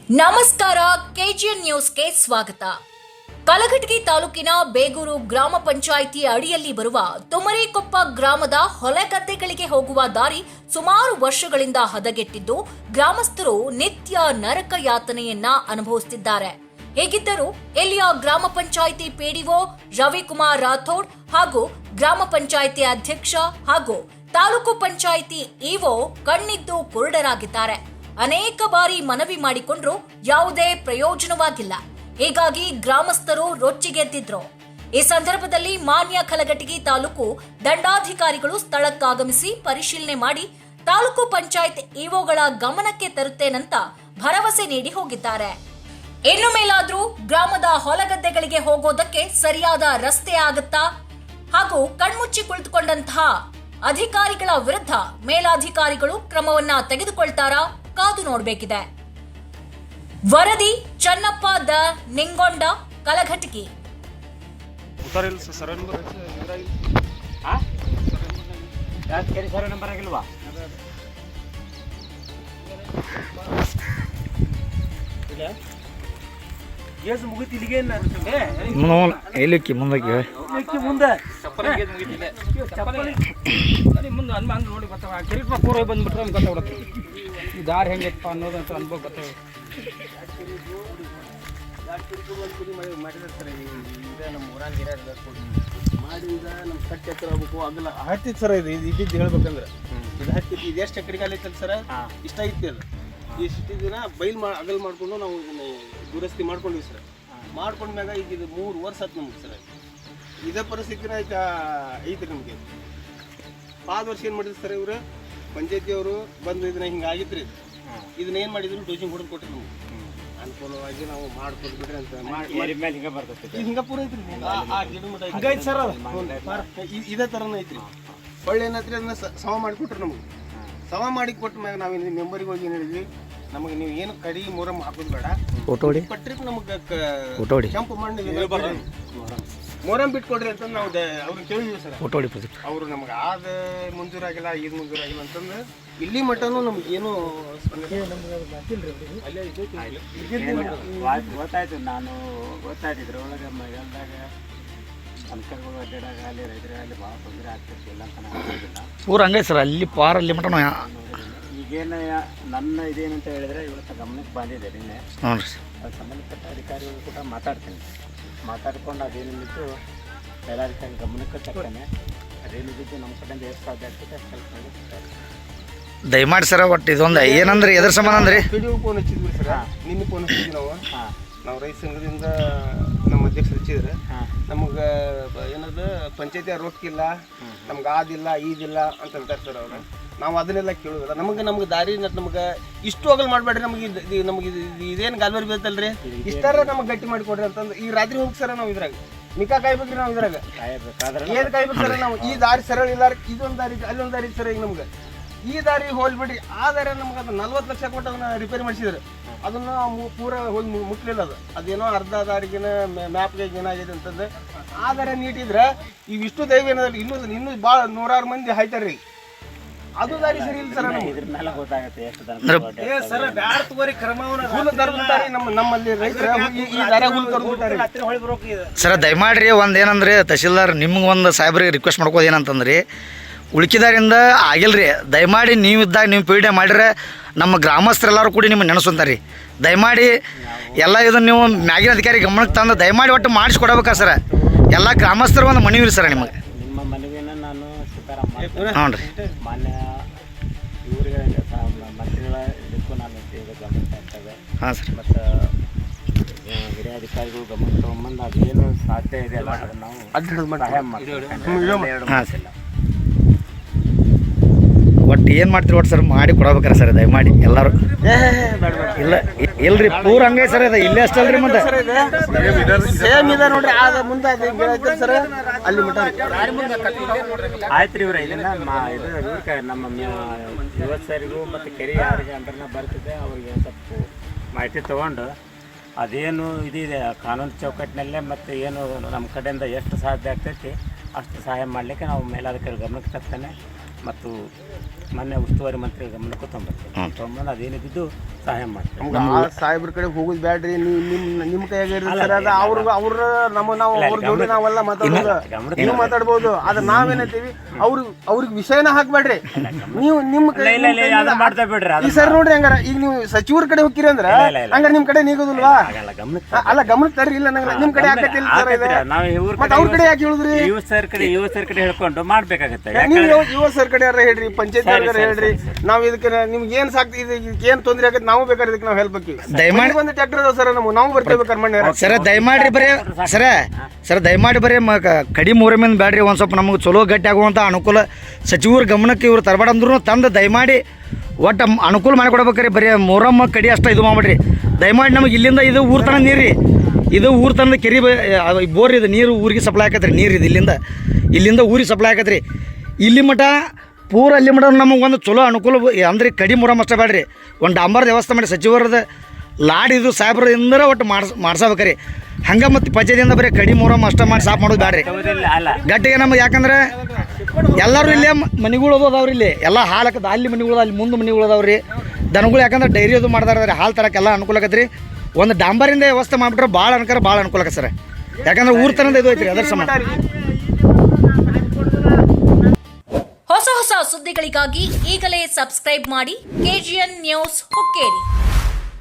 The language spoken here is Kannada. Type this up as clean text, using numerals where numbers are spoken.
ನಮಸ್ಕಾರ, ಕೆಜಿಎನ್ ನ್ಯೂಸ್ಗೆ ಸ್ವಾಗತ. ಕಲಘಟಗಿ ತಾಲೂಕಿನ ಬೇಗೂರು ಗ್ರಾಮ ಪಂಚಾಯಿತಿ ಅಡಿಯಲ್ಲಿ ಬರುವ ತುಮರಿಕೊಪ್ಪ ಗ್ರಾಮದ ಹೊಲಗದ್ದೆಗಳಿಗೆ ಹೋಗುವ ದಾರಿ ಸುಮಾರು ವರ್ಷಗಳಿಂದ ಹದಗೆಟ್ಟಿದ್ದು, ಗ್ರಾಮಸ್ಥರು ನಿತ್ಯ ನರಕ ಯಾತನೆಯನ್ನ ಅನುಭವಿಸುತ್ತಿದ್ದಾರೆ. ಹೇಗಿದ್ದರೂ ಇಲ್ಲಿಯ ಗ್ರಾಮ ಪಂಚಾಯಿತಿ ಪಿಡಿಒ ರವಿಕುಮಾರ್ ರಾಥೋಡ್ ಹಾಗೂ ಗ್ರಾಮ ಪಂಚಾಯಿತಿ ಅಧ್ಯಕ್ಷ ಹಾಗೂ ತಾಲೂಕು ಪಂಚಾಯಿತಿ ಇಒ ಕಣ್ಣಿದ್ದು ಕುರುಡರಾಗಿದ್ದಾರೆ. ಅನೇಕ ಬಾರಿ ಮನವಿ ಮಾಡಿಕೊಂಡ್ರೂ ಯಾವುದೇ ಪ್ರಯೋಜನವಾಗಿಲ್ಲ. ಹೀಗಾಗಿ ಗ್ರಾಮಸ್ಥರು ರೊಚ್ಚಿಗೆದ್ದಿದ್ರು. ಈ ಸಂದರ್ಭದಲ್ಲಿ ಮಾನ್ಯ ಕಲಘಟಗಿ ತಾಲೂಕು ದಂಡಾಧಿಕಾರಿಗಳು ಸ್ಥಳಕ್ಕಾಗಮಿಸಿ ಪರಿಶೀಲನೆ ಮಾಡಿ ತಾಲೂಕು ಪಂಚಾಯತ್ ಇಒಗಳ ಗಮನಕ್ಕೆ ತರುತ್ತೇನಂತ ಭರವಸೆ ನೀಡಿ ಹೋಗಿದ್ದಾರೆ. ಇನ್ನು ಮೇಲಾದ್ರೂ ಗ್ರಾಮದ ಹೊಲಗದ್ದೆಗಳಿಗೆ ಹೋಗೋದಕ್ಕೆ ಸರಿಯಾದ ರಸ್ತೆ ಆಗುತ್ತಾ ಹಾಗೂ ಕಣ್ಮುಚ್ಚಿ ಕುಳಿತುಕೊಂಡಂತಹ ಅಧಿಕಾರಿಗಳ ವಿರುದ್ಧ ಮೇಲಾಧಿಕಾರಿಗಳು ಕ್ರಮವನ್ನ ತೆಗೆದುಕೊಳ್ತಾರಾ ಕಾದು ನೋಡಬೇಕಿದೆ. ವರದಿ ಚನ್ನಪ್ಪ ದ ನಿಂಗೊಂಡ, ಕಲಘಟಗಿ. ಪೂರ್ವ ಬಂದ್ಬಿಟ್ರೆ ನಮ್ಗೆ ಗೊತ್ತಾಗ್ಬಿಡುತ್ತೆ ಈ ದಾರಿ ಹೆಂಗೈತಪ್ಪ ಅನ್ನೋದಂತ ಅನುಭವ ಗೊತ್ತಾಗುತ್ತೆ. ನಮ್ಮ ಊರಾಗ ಮಾಡಿ ಈಗ ನಮ್ಮ ಕಟ್ಟಿ ಹತ್ತಿರ ಹೋಗ್ಬೇಕು ಆಗಲ್ಲ ಹತ್ತಿತ್ತು ಸರ್. ಇದು ಇದ್ದಿದ್ದು ಹೇಳ್ಬೇಕಂದ್ರೆ ಇದು ಹತ್ತಿತ್ತು. ಇದು ಎಷ್ಟು ಎಕರೆ ಕಾಲ ಐತಲ್ಲ ಸರ್, ಇಷ್ಟ ಐತಿ. ಅದು ಇಷ್ಟು ದಿನ ಅಗಲ್ ಮಾಡ್ಕೊಂಡು ನಾವು ದುರಸ್ತಿ ಮಾಡ್ಕೊಂಡಿವಿ ಸರ್. ಮಾಡ್ಕೊಂಡ್ಮ್ಯಾಗ ಈಗ ಇದು 3 ವರ್ಷ ಆಯ್ತು ನಮ್ಗೆ ಸರ್. ಇದೇ ಪರಿಸ್ಥಿತಿನ ಐತಿ ನಮಗೆ. ಪಾದ ವರ್ಷ ಏನು ಮಾಡಿದ್ರು ಸರ್, ಇವರು ಪಂಚಾಯತಿಯವರು ಬಂದು ಇದನ್ನ ಹಿಂಗೆ ಆಗಿತ್ತು ರೀ. ಇದನ್ನ ಏನು ಮಾಡಿದ್ರು ಡೋಸಿಂಗ್ ಹೊಡೆದು ಕೊಟ್ಟರು ನಮ್ಗೆ ಅನುಕೂಲವಾಗಿ ನಾವು ಮಾಡ್ಕೊಂಡು ಬಿಡ್ರಿ ಅಂತ ಹಿಂಗ ಪೂರ ಐತ್ರಿ. ಹಿಂಗೈತಿ ಸರ್, ಇದೇ ಥರನೇ ಐತ್ರಿ. ಒಳ್ಳೆ ಏನೈತ್ರಿ, ಅದನ್ನ ಸಮ ಮಾಡಿಕೊಟ್ರು ನಮಗೆ. ಸಮ ಮಾಡಿ ಕೊಟ್ಟ ಮ್ಯಾಗ ನಾವು ಮೆಂಬರಿಗೆ ಹೋಗಿ ಏನು ಹೇಳಿದ್ವಿ, ನಮಗೆ ನೀವು ಏನು ಕಡಿ ಮೊರಮ್ ಹಾಕೋದು ಬೇಡ, ಪಟ್ರಿಕ್ ನಮಗೆ ಕೆಂಪು ಮಣ್ಣು ಮೊರಮ್ ಬಿಟ್ಕೊಡ್ರಿ ಅಂತ ನಾವು ಅವ್ರಿಗೆ ಕೇಳಿದ್ವಿ ಸರ್. ಅವರು ನಮ್ಗೆ ಆದ ಮಂಜೂರಾಗಿಲ್ಲ, ಇದು ಮಂಜೂರಾಗಿಲ್ಲ ಅಂತಂದು ಇಲ್ಲಿ ಮಟ್ಟನೂ ನಮ್ಗೆ ಏನು ಗೊತ್ತಾಯ್ತು. ನಾನು ಗೊತ್ತಾಯ್ತಿದ್ರು ಒಳಗೆ ಮಳೆಗಾಲದಾಗ ಅನ್ಕರ್ಗಳು ಅಡ್ಡಾಡಾಗ ಅಲ್ಲಿ ರೈತರಾಗಲಿ ಭಾಳ ತೊಂದರೆ ಆಗ್ತಿತ್ತು. ಇಲ್ಲ ಅಂತ ನಾನು ಹೇಳಿಲ್ಲ ಪೂರ ಹಂಗೆ ಸರ್. ಅಲ್ಲಿ ಪಾರ ಅಲ್ಲಿ ಮಟನು ಈಗೇನು ನನ್ನ ಇದೇನಂತ ಹೇಳಿದ್ರೆ ಇವತ್ತು ಗಮನಕ್ಕೆ ಬಂದಿದೆ ನಿನ್ನೆ. ಹ್ಞೂ ರೀ, ಅದು ಸಂಬಂಧಪಟ್ಟ ಅಧಿಕಾರಿಗಳು ಕೂಡ ಮಾತಾಡ್ತೀನಿ. ಮಾತಾಡ್ಕೊಂಡು ಅದೇನಿದ್ದು ಮೇಲಾಧಿಕಾರಿ ಗಮನಕ್ಕೆ ತಕ್ಕನೆ ಅದೇನಿದ್ದು ನಮ್ಮ ಕಡೆಯಿಂದ ಎಷ್ಟು ಸಾಧ್ಯ ಆಗ್ತದೆ ಅಷ್ಟು ಹೆಲ್ಪ್ ಮಾಡಿ ದಯಮಾಡಿ ಸರ. ಒಟ್ಟು ಇದೊಂದು ಏನಂದ್ರೆ ಎದ್ರ ಸಮಾನ ಅಂದ್ರೆ ಫೋನ್ ಹಚ್ಚಿದ್ವಿ ಸರ್. ನಿನ್ನೆ ಫೋನ್ ಹಚ್ಚಿದ್ವಿ ನಾವು ರೈತ ಸಂಘದಿಂದ ನಮ್ಮ ಅಧ್ಯಕ್ಷರು ಹಚ್ಚಿದ್ರೆ ನಮಗೆ ಏನದು ಪಂಚಾಯತಿ ರೊಕ್ಕಿಲ್ಲ, ನಮ್ಗೆ ಆದಿಲ್ಲ ಈದಿಲ್ಲ ಅಂತ ಅಂತಾರೆ ಸರ್ ಅವರು. ನಾವು ಅದನ್ನೆಲ್ಲ ಕೇಳೋದಿಲ್ಲ. ನಮಗೆ ದಾರಿ ನಮ್ಗೆ ಇಷ್ಟು ಹೋಗಲ್ ಮಾಡಬೇಡ್ರಿ, ನಮಗೆ ಇದೇನು ಗಾಲ್ವರಿ ಬೇಕಲ್ರಿ, ಇಷ್ಟಾರ ನಮಗೆ ಗಟ್ಟಿ ಮಾಡಿಕೊಡ್ರಿ ಅಂತಂದು ಈ ರಾತ್ರಿ ಹೋಗಿ ಸರ ನಾವು ಇದ್ರಾಗ ನಿಕಾ ಕಾಯ್ಬೇಕ್ರಿ. ನಾವು ಇದ್ರಾಗ ಏನು ಕಾಯ್ಬೇಕು ಸರ್? ನಾವು ಈ ದಾರಿ ಸರಳ ಇಲ್ಲ, ಇದೊಂದು ದಾರಿ ಅಲ್ಲೊಂದು ದಾರಿ ಸರ್. ಈಗ ನಮ್ಗೆ ಈ ದಾರಿ ಹೋಲ್ಬಿಡ್ರಿ, ಆ ದಾರಿ ನಮ್ಗೆ ಅದು 40 ಲಕ್ಷ ಕೊಟ್ಟು ಅದನ್ನ ರಿಪೇರಿ ಮಾಡಿಸಿದ್ರು. ಅದನ್ನ ಪೂರ ಹೋಗಿ ಮುಟ್ಲಿಲ್ಲ. ಅದೇನೋ ಅರ್ಧ ದಾರಿಗಿನ ಮ್ಯಾಪ್ಗೆ ಏನಾಗಿದೆ ಅಂತಂದ್ರೆ ಆ ದಾರಿ ನೀಟಿದ್ರೆ ಈಗ ಇಷ್ಟು ದೈವ ಏನಲ್ಲ, ಇನ್ನೂ ಭಾಳ 100 ಮಂದಿ ಹಾಯ್ತಾರ್ರಿ. ಅದು ದಾರಿ ಸರಿ ಇಲ್ಲ ಸರ್. ನಮ್ಮಲ್ಲಿ ರೈತರ ಸರ್ ದಯಮಾಡ್ರಿ. ಒಂದೇನಂದ್ರೆ ತಹಶೀಲ್ದಾರ್ ನಿಮ್ಗೆ ಒಂದು ಸಾಹೇಬ್ರಿಗೆ ರಿಕ್ವೆಸ್ಟ್ ಮಾಡ್ಕೋದು ಏನಂತಂದ್ರಿ, ಉಳ್ಕಿದಾರಿಂದ ಆಗಿಲ್ರಿ. ದಯಮಾಡಿ ನೀವು ಇದ್ದಾಗ ನೀವು ಪೀಡೆ ಮಾಡಿದ್ರೆ ನಮ್ಮ ಗ್ರಾಮಸ್ಥರೆಲ್ಲರೂ ಕೂಡಿ ನಿಮ್ಗೆ ನೆನೆಸ್ಕೊಂತಾರೆ ರೀ. ದಯಮಾಡಿ ಎಲ್ಲ ಇದನ್ನು ನೀವು ಮ್ಯಾಗಿನ ಅಧಿಕಾರಿ ಗಮನಕ್ಕೆ ತಂದು ದಯಮಾಡಿ ಒಟ್ಟು ಮಾಡಿಸ್ಕೊಡ್ಬೇಕಾ ಸರ್. ಎಲ್ಲ ಗ್ರಾಮಸ್ಥರು ಒಂದು ಮನವಿ ರೀ ಸರ್ ನಿಮಗೆ. ನಿಮ್ಮ ಮನವಿನ ನಾನು ಸ್ವೀಕಾರ ಹ್ಞೂ ರೀ. ಮಾನ್ಯ ಇವರಿಗೆ ಮಂತ್ರಿಗಳ ಇದಕ್ಕೂ ನಾನು ಗಮನಿಸ್ತಾ ಇರ್ತೇವೆ. ಹಾಂ ಸರ್. ಮತ್ತು ಹಿರಿಯ ಅಧಿಕಾರಿಗಳು ಗಮನ ತಗೊಂಬಂದು ಅದೇನು ಸಾಧ್ಯ ಇದೆ ಅಲ್ಲ ಅದನ್ನು ನಾವು ಸಹಾಯ ಮಾಡ್ತೀವಿ. ಹಾಂ ಸರ್. ಒಟ್ಟು ಏನು ಮಾಡ್ತೀರಿ ಒಟ್ಟು ಸರ್ ಮಾಡಿ ಕೊಡಬೇಕಾರ ಸರ್ ದಯಮಾಡಿ ಎಲ್ಲರೂ. ಇಲ್ಲ ಇಲ್ರಿ ಪೂರ ಹಂಗೆ ಸರ್. ಇದು ಇಲ್ಲೇ ಅಷ್ಟಲ್ರಿ ಮತ್ತೆ ಸೇಮ್ ಇದೆ ನೋಡ್ರಿ. ಆದ ಮುಂದೆ ಸರ್ ಅಲ್ಲಿ ಆಯ್ತು ರೀ. ಇವ್ರ ಇದನ್ನ ಇವ್ರಿಗೆ ನಮ್ಮ ಯುವಕರಿಗೂ ಮತ್ತು ಕೆರೆಯವರಿಗೆ ಅಂದ್ರೆ ಬರ್ತಿದೆ. ಅವ್ರಿಗೆ ಸ್ವಲ್ಪ ಮಾಹಿತಿ ತೊಗೊಂಡು ಅದೇನು ಇದಿದೆ ಕಾನೂನು ಚೌಕಟ್ಟಿನಲ್ಲೇ ಮತ್ತು ಏನು ನಮ್ಮ ಕಡೆಯಿಂದ ಎಷ್ಟು ಸಾಧ್ಯ ಆಗ್ತೈತಿ ಅಷ್ಟು ಸಹಾಯ ಮಾಡಲಿಕ್ಕೆ ನಾವು ಮೇಲಾಧಿಕಾರಿ ಗಮನಕ್ಕೆ ತರ್ತಾನೆ ಮತ್ತು ಮೊನ್ನೆ ಉಸ್ತುವಾರಿ ಮಂತ್ರಿ ಗಮನಕ್ಕೂ ತೊಗೊಂಬಂದು ಅದೇನಿದ್ದು ಸಹಾಯ ಮಾಡ್ತೀವಿ. ನಮ್ಗೆ ಆ ಸಾಹೇಬ್ರ ಕಡೆ ಹೋಗುದು ಬ್ಯಾಡ್ರಿ, ನಿಮ್ಮ ಕೈಯಾಗ ಇರುತ್ತೆ ಸರ್. ಅದು ಅವ್ರ ನಾವು ಅವ್ರ ಜೋಡಿ ನಾವೆಲ್ಲ ಮಾತಾಡೋದು, ನೀವು ಮಾತಾಡ್ಬೋದು. ಆದ್ರೆ ನಾವೇನಂತೀವಿ ಅವ್ರಿಗೆ ವಿಷಯನ ಹಾಕ್ಬೇಡ್ರಿ. ನೀವು ನಿಮ್ಮ ಮಾಡ್ತಾ ಬಿಡ್ರಿ. ಈ ಸರ್ ನೋಡ್ರಿ, ಹಂಗಾರ ಈಗ ನೀವು ಸಚಿವರ ಕಡೆ ಹೋಗ್ತೀರಿ ಅಂದ್ರ ಹಂಗಾರ ನಿಮ್ ಕಡೆ ನೀಗೋದಿಲ್ವಾ? ಅಲ್ಲ ಗಮನಕ್ಕೆ ತರ್ರಿ. ಇಲ್ಲ ನಂಗೆ ನಿಮ್ ಕಡೆ ಹಾಕತ್ತಿಲ್ಲ ಸರ್ ಇದೆ, ಮತ್ತೆ ಅವ್ರ ಕಡೆ ಯಾಕೆ ಹೇಳಿದ್ರಿ? ಯುವ ಸರ್ ಕಡೆ ಹೇಳ್ಕೊಂಡು ಮಾಡ್ಬೇಕಾಗತ್ತೆ. ನೀವು ಯುವ ಸರ್ ಕಡೆ ಹೇಳ್ರಿ, ಪಂಚಾಯತ್ ಅವ್ರ ಹೇಳ್ರಿ. ನಾವ್ ಇದಕ್ಕೆ ನಿಮ್ಗೆ ಏನ್ ಸಾಕ್ತಿ, ಇದಕ್ಕೆ ಏನ್ ತೊಂದ್ರೆ ಆಗತ್ತೆ, ನಾವು ಬೇಕಾದ್ರೆ ಇದಕ್ಕೆ ನಾವು ಹೆಲ್ಪ್ ಹಾಕಿ. ದಯಮಾಡಿ ಒಂದು ಟ್ರ್ಯಾಕ್ಟರ್ ಅದಾವ ಸರ್, ನಾವು ಬರ್ತೇವೆ ಕರ್ಮಣ್ಣ ಸರ. ದಯಮಾಡಿ ಬರೀ ಸರ ದಯಮಾಡಿ ಬರೀ ಕಡಿ ಮೂರಮಿಂದ ಬ್ಯಾಡ್ರಿ. ಒಂದು ಸ್ವಲ್ಪ ನಮಗೆ ಚಲೋ ಗಟ್ಟಿ ಆಗುವಂಥ ಅನುಕೂಲ ಸಚಿವರ ಗಮನಕ್ಕೆ ಇವ್ರು ತರಬೇಡ ಅಂದ್ರೂ ತಂದು ದಯಮಾಡಿ ಒಟ್ಟು ಅನುಕೂಲ ಮಾಡಿಕೊಡ್ಬೇಕ್ರಿ. ಬರೀ ಮೂರಮ್ಮ ಕಡಿ ಅಷ್ಟ ಇದು ಮಾಡ್ಬಿಡ್ರಿ ದಯಮಾಡಿ. ನಮಗೆ ಇಲ್ಲಿಂದ ಇದು ಊರ್ ತನಕ ನೀರು, ಇದು ಊರ್ ತನಕ ಕೆರಿ ಬೋರ್ ಇದು ನೀರು ಊರಿಗೆ ಸಪ್ಲೈ ಆಕತ್ರಿ. ನೀರು ಇದು ಇಲ್ಲಿಂದ ಊರಿಗೆ ಸಪ್ಲೈ ಆಕತ್ರಿ. ಇಲ್ಲಿ ಮಠ ಪೂರ ಅಲ್ಲಿ ಮಠ ನಮಗೆ ಒಂದು ಚಲೋ ಅನುಕೂಲ ಅಂದ್ರೆ ಕಡಿ ಮೂರಮ್ಮ ಅಷ್ಟೇ ಬೇಡ್ರಿ. ಒಂದು ಡಾಂಬರ್ ವ್ಯವಸ್ಥೆ ಮಾಡಿ ಸಚಿವರದ ಲಾಡ್ ಇದು ಸಾಹೇಬ್ರಿಂದ ಒಟ್ಟು ಮಾಡ್ಸಬೇಕ್ರಿ. ಹಂಗೆ ಮತ್ತು ಪಂಚಾಯತಿಯಿಂದ ಬರೀ ಕಡಿ ಮೂರಮ್ಮ ಅಷ್ಟೇ ಮಾಡಿ ಸಾಫ್ ಮಾಡೋದು ಬೇಡ್ರಿ ಗಟ್ಟಿಗೆ ನಮಗೆ. ಯಾಕಂದ್ರೆ ಎಲ್ಲರೂ ಇಲ್ಲೇ ಮನೆಗಳು ಅದಾವ್ರಿ, ಇಲ್ಲಿ ಎಲ್ಲ ಹಾಲಕ್ಕದ ಅಲ್ಲಿ ಮನೆಗಳು, ಅಲ್ಲಿ ಮುಂದೆ ಮನೆಗಳು ಅದಾವ್ರಿ ದನಗಳು. ಯಾಕಂದ್ರೆ ಡೈರಿ ಅದು ಮಾಡ್ದಾರ ಹಾಲು ತರಕ್ಕೆಲ್ಲ ಅನುಕೂಲ ಆಕತ್ರಿ. ಒಂದು ಡಾಂಬರಿಂದ ವ್ಯವಸ್ಥೆ ಮಾಡಿಬಿಟ್ರೆ ಭಾಳ ಅನುಕೂಲ ಆಕತ್ ಸರ್. ಯಾಕಂದ್ರೆ ಊರ್ ತನದ ಇದು ಐತ್ರಿ ಅದರ ಸಂಬಂಧ. ಹೊಸ ಸುದ್ದಿಗಳಿಗಾಗಿ ಈಗಲೇ ಸಬ್ಸ್ಕ್ರೈಬ್ ಮಾಡಿ KGN ನ್ಯೂಸ್ ಹುಕ್ಕೇರಿ.